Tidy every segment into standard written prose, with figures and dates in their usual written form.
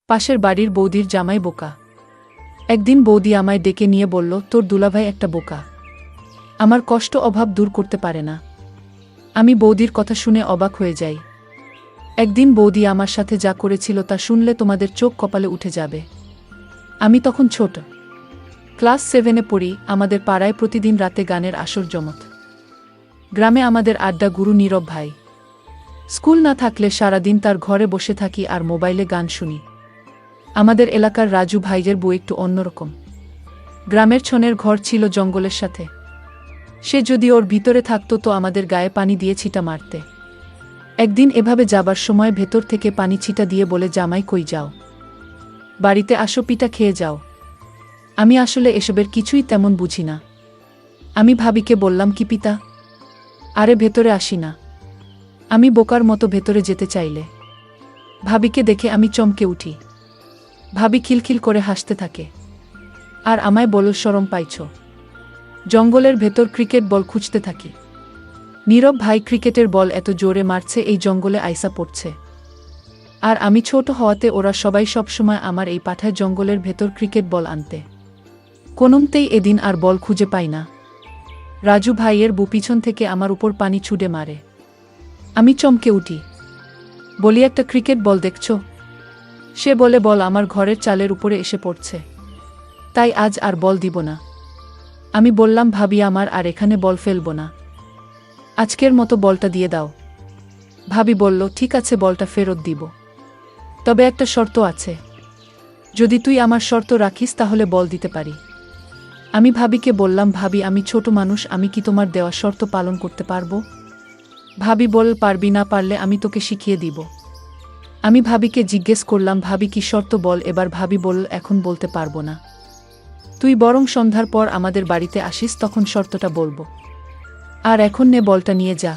পাশের বাড়ির বৌদির জামাই বোকা। একদিন বৌদি আমায় ডেকে নিয়ে বলল, তোর দুলাভাই একটা বোকা, আমার কষ্ট অভাব দূর করতে পারে না। আমি বৌদির কথা শুনে অবাক হয়ে যাই। একদিন বৌদি আমার সাথে যা করেছিল তা শুনলে তোমাদের চোখ কপালে উঠে যাবে। আমি তখন ছোট, ক্লাস 7-এ পড়ি। আমাদের পাড়ায় প্রতিদিন রাতে গানের আসর জমত। গ্রামে আমাদের আড্ডা গুরু নীরব ভাই। স্কুল না থাকলে সারাদিন তার ঘরে বসে থাকি আর মোবাইলে গান শুনি। আমাদের এলাকার রাজু ভাইয়ের বউ একটু অন্যরকম। গ্রামের ছনের ঘর ছিল জঙ্গলের সাথে। সে যদি ওর ভিতরে থাকতো তো আমাদের গায়ে পানি দিয়ে ছিটা মারতে। একদিন এভাবে যাবার সময় ভেতর থেকে পানি ছিটা দিয়ে বলে, জামাই কই যাও, বাড়িতে আসো, পিঠা খেয়ে যাও। আমি আসলে এসবের কিছুই তেমন বুঝি না। আমি ভাবিকে বললাম, কি পিতা? আরে ভেতরে আসি না। আমি বোকার মতো ভেতরে যেতে চাইলে ভাবিকে দেখে আমি চমকে উঠি। ভাবি খিলখিল করে হাসতে থাকে আর আমায় বলল, শরম পাইছ? জঙ্গলের ভেতর ক্রিকেট বল খুঁজতে থাকি। নীরব ভাই ক্রিকেটের বল এত জোরে মারছে এই জঙ্গলে আইসা পড়ছে। আর আমি ছোট হওয়াতে ওরা সবাই সবসময় আমার এই পাঠায় জঙ্গলের ভেতর ক্রিকেট বল আনতে। কোনোমতেই এদিন আর বল খুঁজে পাই না। রাজু ভাইয়ের বউ পিছন থেকে আমার উপর পানি ছুড়ে মারে। আমি চমকে উঠি, বলি, একটা ক্রিকেট বল দেখছ? সে বলে, বল আমার ঘরের চালের উপরে এসে পড়ছে, তাই আজ আর বল দিব না। আমি বললাম, ভাবি, আমার আর এখানে বল ফেলব না, আজকের মতো বলটা দিয়ে দাও। ভাবি বলল, ঠিক আছে, বলটা ফেরত দিব, তবে একটা শর্ত আছে। যদি তুই আমার শর্ত রাখিস তাহলে বল দিতে পারি। আমি ভাবিকে বললাম, ভাবি, আমি ছোট মানুষ, আমি কি তোমার দেওয়া শর্ত পালন করতে পারবো? ভাবি বল, পারবি, না পারলে আমি তোকে শিখিয়ে দিব। আমি ভাবিকে জিজ্ঞেস করলাম, ভাবি কি শর্ত বল? এবার ভাবি বলল, এখন বলতে পারবো না, তুই বরং সন্ধ্যার পর আমাদের বাড়িতে আসিস, তখন শর্তটা বলবো। আর এখন নে, বলটা নিয়ে যা।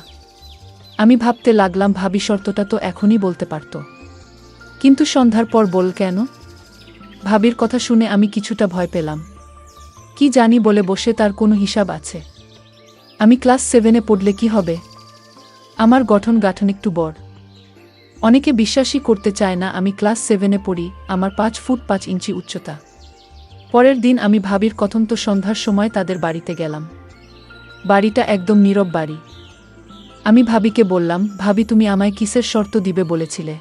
আমি ভাবতে লাগলাম, ভাবি শর্তটা তো এখনই বলতে পারত, কিন্তু সন্ধ্যার পর বল কেন? ভাবির কথা শুনে আমি কিছুটা ভয় পেলাম। কি জানি বলে বসে তার কোনো হিসাব আছে? আমি ক্লাস 7-এ পড়লে কি হবে? আমার গঠন গাঠন একটু বড়। অনেকে বিশ্বাসই করতে চায় না আমি ক্লাস 7-এ পড়ি। আমার 5 ফুট 5 ইঞ্চি উচ্চতা। পরের দিন আমি ভাবির কথন্ত সন্ধ্যার সময় তাদের বাড়িতে গেলাম। বাড়িটা একদম নীরব বাড়ি। আমি ভাবিকে বললাম, ভাবি, তুমি আমায় কিসের শর্ত দিবে বলেছিলে?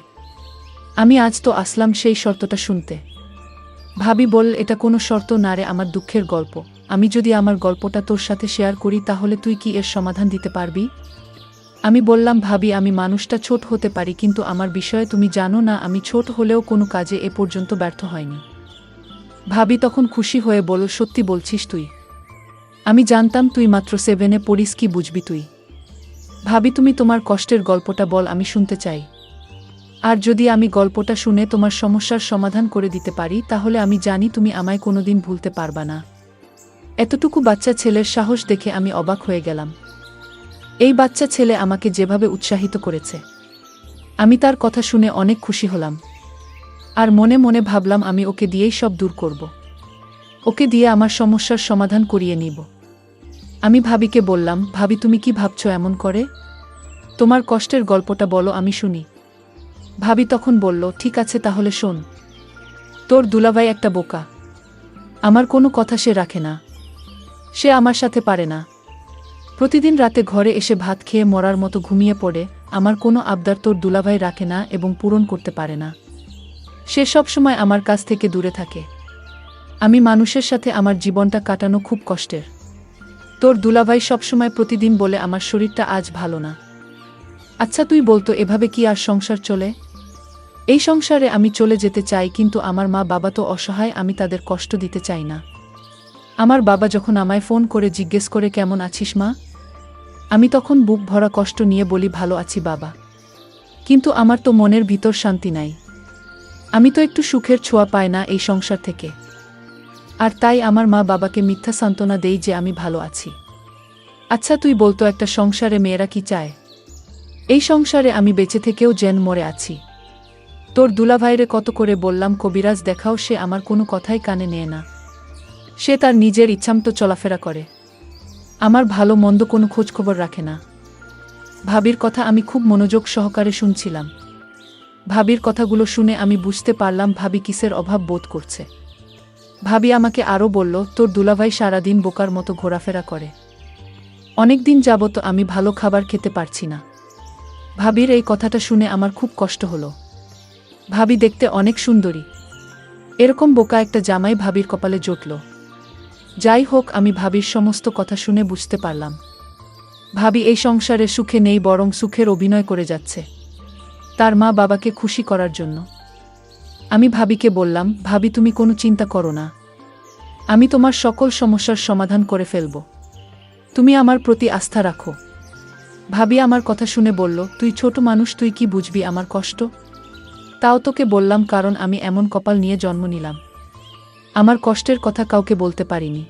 আমি আজ তো আসলাম সেই শর্তটা শুনতে। ভাবি বলল, এটা কোনো শর্ত না রে, আমার দুঃখের গল্প। আমি যদি আমার গল্পটা তোর সাথে শেয়ার করি তাহলে তুই কি এর সমাধান দিতে পারবি? আমি বললাম, ভাবি, আমি মানুষটা ছোট হতে পারি, কিন্তু আমার বিষয়ে তুমি জানো না, আমি ছোট হলেও কোনো কাজে এ পর্যন্ত ব্যর্থ হয়নি। ভাবি তখন খুশি হয়ে বলল, সত্যি বলছিস তুই? আমি জানতাম তুই মাত্র 7-এ পড়িস, কি বুঝবি তুই? ভাবি, তুমি তোমার কষ্টের গল্পটা বল, আমি শুনতে চাই। আর যদি আমি গল্পটা শুনে তোমার সমস্যার সমাধান করে দিতে পারি তাহলে আমি জানি তুমি আমায় কোনোদিন ভুলতে পারবা না। এতটুকু বাচ্চা ছেলের সাহস দেখে আমি অবাক হয়ে গেলাম। এই বাচ্চা ছেলে আমাকে যেভাবে উৎসাহিত করেছে, আমি তার কথা শুনে অনেক খুশি হলাম। আর মনে মনে ভাবলাম, আমি ওকে দিয়েই সব দূর করব, ওকে দিয়ে আমার সমস্যার সমাধান করিয়ে নিব। আমি ভাবিকে বললাম, ভাবি, তুমি কি ভাবছো এমন করে? তোমার কষ্টের গল্পটা বলো, আমি শুনি। ভাবি তখন বলল, ঠিক আছে, তাহলে শোন। তোর দুলাভাই একটা বোকা, আমার কোনো কথা সে রাখে না, সে আমার সাথে পারে না। প্রতিদিন রাতে ঘরে এসে ভাত খেয়ে মরার মতো ঘুমিয়ে পড়ে। আমার কোনো আবদার তোর দুলাভাই রাখে না এবং পূরণ করতে পারে না। সে সব সময় আমার কাছ থেকে দূরে থাকে। আমি মানুষের সাথে আমার জীবনটা কাটানো খুব কষ্টের। তোর দুলাভাই সবসময় প্রতিদিন বলে আমার শরীরটা আজ ভালো না। আচ্ছা তুই বলতো, এভাবে কি আর সংসার চলে? এই সংসারে আমি চলে যেতে চাই, কিন্তু আমার মা বাবা তো অসহায়, আমি তাদের কষ্ট দিতে চাই না। আমার বাবা যখন আমায় ফোন করে জিজ্ঞেস করে, কেমন আছিস মা, আমি তখন বুক ভরা কষ্ট নিয়ে বলি, ভালো আছি বাবা, কিন্তু আমার তো মনের ভিতর শান্তি নাই। আমি তো একটু সুখের ছোঁয়া পাই না এই সংসার থেকে। আর তাই আমার মা বাবাকে মিথ্যা সান্ত্বনা দেই যে আমি ভালো আছি। আচ্ছা তুই বলতো, একটা সংসারে মেয়েরা কি চায়? এই সংসারে আমি বেঁচে থেকেও যেন মরে আছি। তোর দুলাভাইরে কত করে বললাম কবিরাজ দেখাও, সে আমার কোনো কথাই কানে নেয় না। সে তার নিজের ইচ্ছামতো চলাফেরা করে, আমার ভালো মন্দ কোনো খোঁজখবর রাখে না। ভাবির কথা আমি খুব মনোযোগ সহকারে শুনছিলাম। ভাবির কথাগুলো শুনে আমি বুঝতে পারলাম ভাবি কিসের অভাব বোধ করছে। ভাবি আমাকে আরও বলল, তোর দুলাভাই সারাদিন বোকার মতো ঘোরাফেরা করে। অনেকদিন যাবত আমি ভালো খাবার খেতে পারছি না। ভাবির এই কথাটা শুনে আমার খুব কষ্ট হলো। ভাবি দেখতে অনেক সুন্দরী, এরকম বোকা একটা জামাই ভাবির কপালে জুটল। যাই হোক, আমি ভাবির সমস্ত কথা শুনে বুঝতে পারলাম ভাবি এই সংসারে সুখে নেই, বরং সুখের অভিনয় করে যাচ্ছে তার মা বাবাকে খুশি করার জন্য। আমি ভাবিকে বললাম, ভাবি তুমি কোনো চিন্তা করো না, আমি তোমার সকল সমস্যার সমাধান করে ফেলব, তুমি আমার প্রতি আস্থা রাখো। ভাবি আমার কথা শুনে বলল, তুই ছোট মানুষ, তুই কি বুঝবি আমার কষ্ট? তাও তোকে বললাম কারণ আমি এমন কপাল নিয়ে জন্ম নিলাম, আমার কষ্টের কথা কাউকে বলতে পারিনি,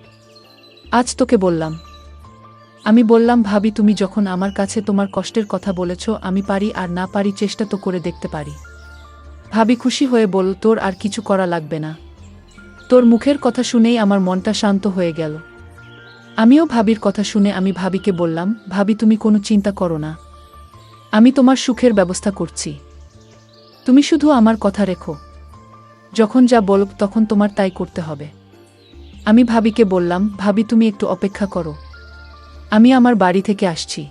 আজ তোকে বললাম। আমি বললাম, ভাবি তুমি যখন আমার কাছে তোমার কষ্টের কথা বলেছ, আমি পারি আর না পারি চেষ্টা তো করে দেখতে পারি। ভাবি খুশি হয়ে বলল, তোর আর কিছু করা লাগবে না, তোর মুখের কথা শুনেই আমার মনটা শান্ত হয়ে গেল। আমিও ভাবির কথা শুনে আমি ভাবিকে বললাম, ভাবি তুমি কোনো চিন্তা করো না, আমি তোমার সুখের ব্যবস্থা করছি, তুমি শুধু আমার কথা রেখো, যখন যা বলব তখন তোমার তাই করতে হবে। আমি ভাবিকে বললাম, ভাবি তুমি একটু অপেক্ষা করো, আমি আমার বাড়ি থেকে আসছি।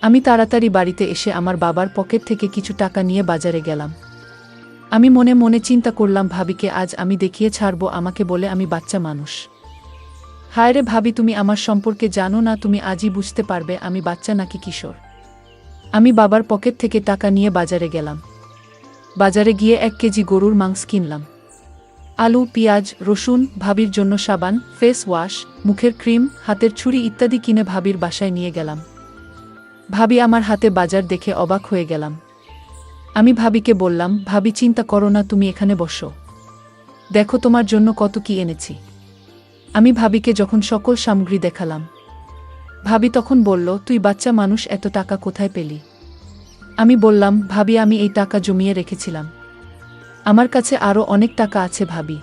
আমি তাড়াতাড়ি বাড়িতে এসে আমার বাবার পকেট থেকে কিছু টাকা নিয়ে বাজারে গেলাম। আমি মনে মনে চিন্তা করলাম, ভাবিকে আজ আমি দেখিয়ে ছাড়ব আমাকে বলে আমি বাচ্চা মানুষ। হায় রে ভাবি, তুমি আমার সম্পর্কে জানো না, তুমি আজই বুঝতে পারবে আমি বাচ্চা নাকি কিশোর। আমি বাবার পকেট থেকে টাকা নিয়ে বাজারে গেলাম। বাজারে গিয়ে 1 কেজি গরুর মাংস কিনলাম। আলু, পেঁয়াজ, রসুন, ভাবির জন্য সাবান, ফেস ওয়াশ, মুখের ক্রিম, হাতের ছুরি ইত্যাদি কিনে ভাবির বাসায় নিয়ে গেলাম। ভাবি আমার হাতে বাজার দেখে অবাক হয়ে গেলাম। আমি ভাবিকে বললাম, ভাবি চিন্তা করো না, তুমি এখানে বসো, দেখো তোমার জন্য কত কি এনেছি। আমি ভাবিকে যখন সকল সামগ্রী দেখালাম, ভাবি তখন বলল, তুই বাচ্চা মানুষ, এত টাকা কোথায় পেলি? আমি বললাম, ভাবি আমি এই টাকা জমিয়ে রেখেছিলাম, আমার কাছে আরও অনেক টাকা আছে ভাবি।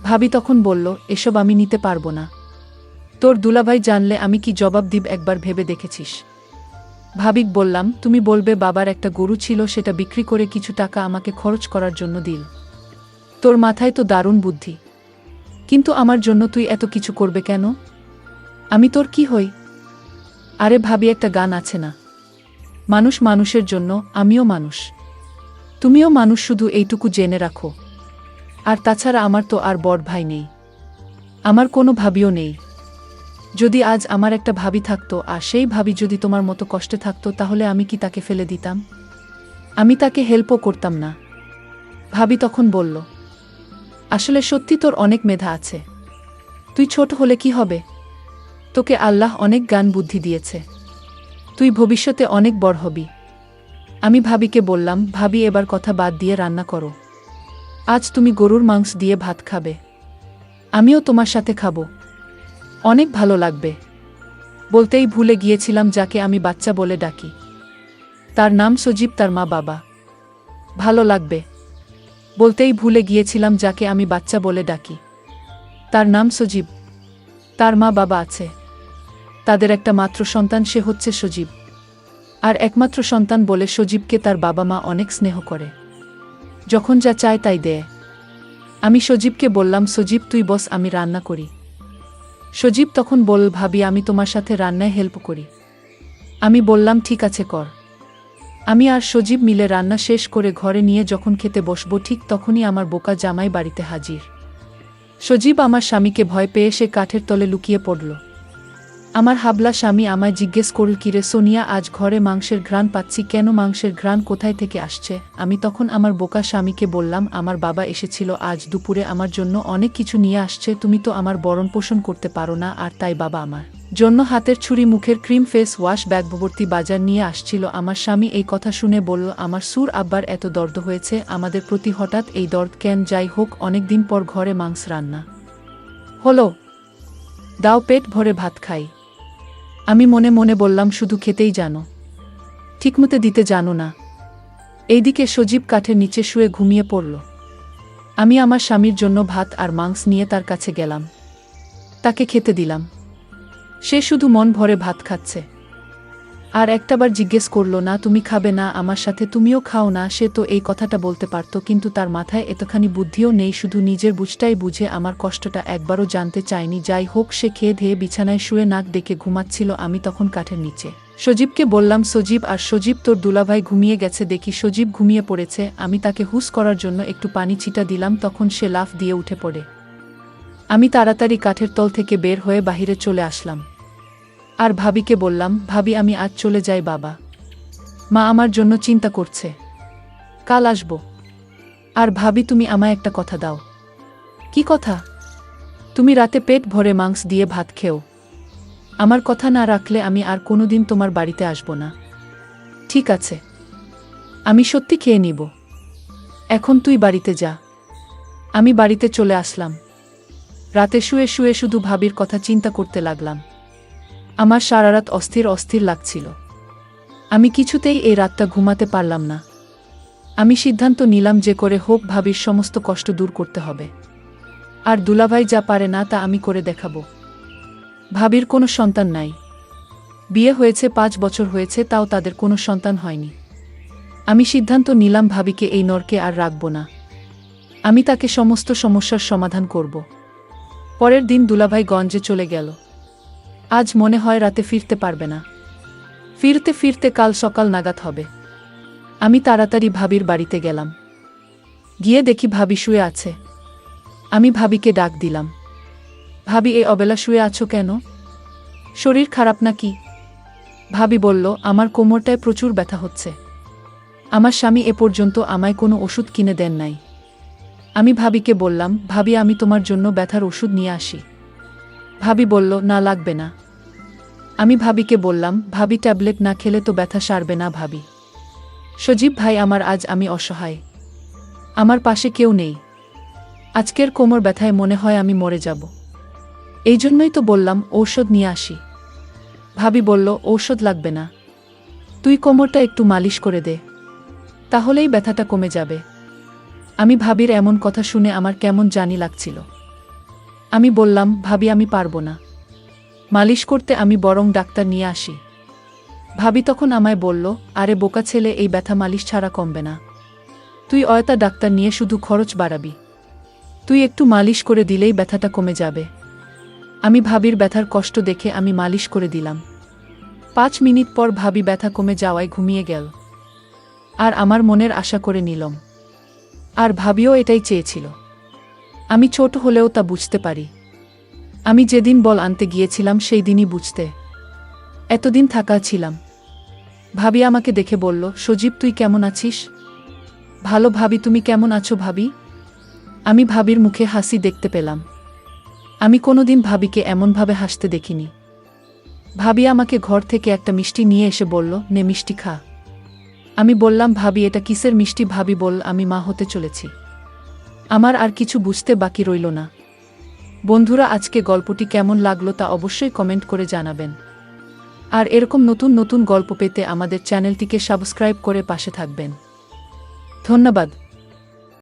ভাবি তখন বলল, এসব আমি নিতে পারবো না, তোর দুলাভাই জানলে আমি কি জবাব দিব একবার ভেবে দেখেছিস? ভাবিক বললাম, তুমি বলবে বাবার একটা গরু ছিল, সেটা বিক্রি করে কিছু টাকা আমাকে খরচ করার জন্য দিল, তোর মাথায় তো দারুণ বুদ্ধি, কিন্তু আমার জন্য তুই এত কিছু করবে কেন? আমি তোর কি হই? আরে ভাবি, একটা গান আছে না, মানুষ মানুষের জন্য, আমিও মানুষ, তুমিও মানুষ, শুধু এইটুকু জেনে রাখো। আর তাছাড়া আমার তো আর বড় ভাই নেই, আমার কোনো ভাবিও নেই। যদি আজ আমার একটা ভাবি থাকতো আর সেই ভাবি যদি তোমার মতো কষ্টে থাকতো, তাহলে আমি কি তাকে ফেলে দিতাম? আমি তাকে হেল্পও করতাম না। ভাবি তখন বলল, আসলে সত্যি তোর অনেক মেধা আছে, তুই ছোট হলে কি হবে, তোকে আল্লাহ অনেক জ্ঞান বুদ্ধি দিয়েছে, তুই ভবিষ্যতে অনেক বড় হবি। আমি ভাবিকে বললাম, ভাবি এবার কথা বাদ দিয়ে রান্না করো, আজ তুমি গরুর মাংস দিয়ে ভাত খাবে, আমিও তোমার সাথে খাবো, অনেক ভালো লাগবে। বলতেই ভুলে গিয়েছিলাম যাকে আমি বাচ্চা বলে ডাকি, তার নাম সজীব, তার মা বাবা। ভালো লাগবে বলতেই ভুলে গিয়েছিলাম যাকে আমি বাচ্চা বলে ডাকি, তার নাম সজীব, তার মা বাবা আছে, তাদের একটা মাত্র সন্তান, সে হচ্ছে সজীব। আর একমাত্র সন্তান বলে সজীবকে তার বাবা মা অনেক স্নেহ করে, যখন যা চায় তাই দেয়। আমি সজীবকে বললাম, সজীব তুই বস, আমি রান্না করি। সজীব তখন বল, ভাবি আমি তোমার সাথে রান্নায় হেল্প করি। আমি বললাম, ঠিক আছে কর। আমি আর সজীব মিলে রান্না শেষ করে ঘরে নিয়ে যখন খেতে বসব, ঠিক তখনই আমার বোকা জামাই বাড়িতে হাজির। সজীব আমার স্বামীকে ভয় পেয়ে সে কাঠের তলে লুকিয়ে পড়ল। আমার হাবলা স্বামী আমায় জিজ্ঞেস করল, কিরে সোনিয়া, আজ ঘরে মাংসের ঘ্রাণ পাচ্ছি কেন, মাংসের ঘ্রাণ কোথায় থেকে আসছে? আমি তখন আমার বোকা স্বামীকে বললাম, আমার বাবা এসেছিল আজ দুপুরে, আমার জন্য অনেক কিছু নিয়ে আসছে, তুমি তো আমার ভরণ পোষণ করতে পারো না, আর তাই বাবা আমার জন্য হাতের ছুরি, মুখের ক্রিম, ফেস ওয়াশ, ব্যাগভর্তি বাজার নিয়ে আসছিল। আমার স্বামী এই কথা শুনে বলল, আমার সুর আব্বার এত দর্দ হয়েছে আমাদের প্রতি, হঠাৎ এই দর্দ কেন? যাই হোক, অনেকদিন পর ঘরে মাংস রান্না হলো, দাও পেট ভরে ভাত খাই। আমি মনে মনে বললাম, শুধু খেতেই জানো, ঠিকমতো দিতে জানো না। এইদিকে সজীব কাঠের নিচে শুয়ে ঘুমিয়ে পড়ল। আমি আমার স্বামীর জন্য ভাত আর মাংস নিয়ে তার কাছে গেলাম, তাকে খেতে দিলাম। সে শুধু মন ভরে ভাত খাচ্ছে আর একটাবার জিজ্ঞেস করলো না তুমি খাবে না আমার সাথে, তুমিও খাও না। সে তো এই কথাটা বলতে পারত, কিন্তু তার মাথায় এতখানি বুদ্ধিও নেই, শুধু নিজের বুঝটাই বুঝে আমার কষ্টটা একবারও জানতে চায়নি। যাই হোক, সে খেয়ে ধেয়ে বিছানায় শুয়ে নাক ডেকে ঘুমাচ্ছিল। আমি তখন কাঠের নিচে সজীবকে বললাম, সজীব আর সজীব, তোর দুলাভাই ঘুমিয়ে গেছে। দেখি সজীব ঘুমিয়ে পড়েছে। আমি তাকে হুঁশ করার জন্য একটু পানি ছিটা দিলাম, তখন সে লাফ দিয়ে উঠে পড়ে। আমি তাড়াতাড়ি কাঠের তল থেকে বের হয়ে বাহিরে চলে আসলাম। আর ভাবিকে বললাম, ভাবি আমি আজ চলে যাই, বাবা মা আমার জন্য চিন্তা করছে, কাল আসব। আর ভাবি তুমি আমায় একটা কথা দাও। কি কথা? তুমি রাতে পেট ভরে মাংস দিয়ে ভাত খেও। আমার কথা না রাখলে আমি আর কোনোদিন তোমার বাড়িতে আসব না। ঠিক আছে, আমি সত্যি খেয়ে নিব। এখন তুই বাড়িতে যা। আমি বাড়িতে চলে আসলাম। রাতে শুয়ে শুয়ে শুধু ভাবির কথা চিন্তা করতে লাগলাম। আমার সারারাত অস্থির অস্থির লাগছিল। আমি কিছুতেই এই রাতটা ঘুমাতে পারলাম না। আমি সিদ্ধান্ত নিলাম যে করে হোক ভাবির সমস্ত কষ্ট দূর করতে হবে। আর দুলাভাই যা পারে না তা আমি করে দেখাবো। ভাবির কোনো সন্তান নাই। বিয়ে হয়েছে 5 বছর হয়েছে, তাও তাদের কোনো সন্তান হয়নি। আমি সিদ্ধান্ত নিলাম ভাবিকে এই নরকে আর রাখব না। আমি তাকে সমস্ত সমস্যার সমাধান করব। পরের দিন দুলাভাই গঞ্জে চলে গেল। আজ মনে হয় রাতে ফিরতে পারবে না। ফিরতে ফিরতে কাল সকাল নাগাদ হবে। আমি তাড়াতাড়ি ভাবির বাড়িতে গেলাম। গিয়ে দেখি ভাবি শুয়ে আছে। আমি ভাবিকে ডাক দিলাম, ভাবি এই অবেলা শুয়ে আছো কেন? শরীর খারাপ নাকি? ভাবি বলল, আমার কোমরটায় প্রচুর ব্যথা হচ্ছে। আমার স্বামী এ পর্যন্ত আমায় কোনো ওষুধ কিনে দেন নাই। আমি ভাবিকে বললাম, ভাবি আমি তোমার জন্য ব্যথার ওষুধ নিয়ে আসি। ভাবি বলল, না লাগবে না। আমি ভাবিকে বললাম, ভাবি ট্যাবলেট না খেলে তো ব্যথা সারবে না ভাবি। সজীব ভাই আমার, আজ আমি অসহায়। আমার পাশে কেউ নেই। আজকের কোমর ব্যথায় মনে হয় আমি মরে যাব। এই জন্যই তো বললাম ঔষধ নিয়ে আসি। ভাবি বলল, ঔষধ লাগবে না, তুই কোমরটা একটু মালিশ করে দে, তাহলেই ব্যথাটা কমে যাবে। আমি ভাবির এমন কথা শুনে আমার কেমন জানি লাগছিল। আমি বললাম, ভাবি আমি পারবো না মালিশ করতে, আমি বরং ডাক্তার নিয়ে আসি। ভাবি তখন আমায় বলল, আরে বোকা ছেলে, এই ব্যথা মালিশ ছাড়া কমবে না। তুই অয়তা ডাক্তার নিয়ে শুধু খরচ বাড়াবি। তুই একটু মালিশ করে দিলেই ব্যথাটা কমে যাবে। আমি ভাবির ব্যথার কষ্ট দেখে আমি মালিশ করে দিলাম। 5 মিনিট পর ভাবি ব্যথা কমে যাওয়ায় ঘুমিয়ে গেল। আর আমার মনের আশা করে নিলাম। আর ভাবিও এটাই চেয়েছিল। আমি ছোট হলেও তা বুঝতে পারি। আমি যেদিন বল আনতে গিয়েছিলাম সেই দিনই বুঝতে এতদিন থাকা ছিলাম। ভাবি আমাকে দেখে বলল, সজীব তুই কেমন আছিস? ভালো ভাবি, তুমি কেমন আছো ভাবি? আমি ভাবির মুখে হাসি দেখতে পেলাম। আমি কোনোদিন ভাবিকে এমনভাবে হাসতে দেখিনি। ভাবি আমাকে ঘর থেকে একটা মিষ্টি নিয়ে এসে বলল, নে মিষ্টি খা। আমি বললাম, ভাবি এটা কিসের মিষ্টি? ভাবি বলল, আমি মা হতে চলেছি। আমার আর কিছু বুঝতে বাকি রইল না। বন্ধুরা, আজকে গল্পটি কেমন লাগলো তা অবশ্যই কমেন্ট করে জানাবেন। আর এরকম নতুন নতুন গল্প পেতে আমাদের চ্যানেলটিকে সাবস্ক্রাইব করে পাশে থাকবেন। ধন্যবাদ।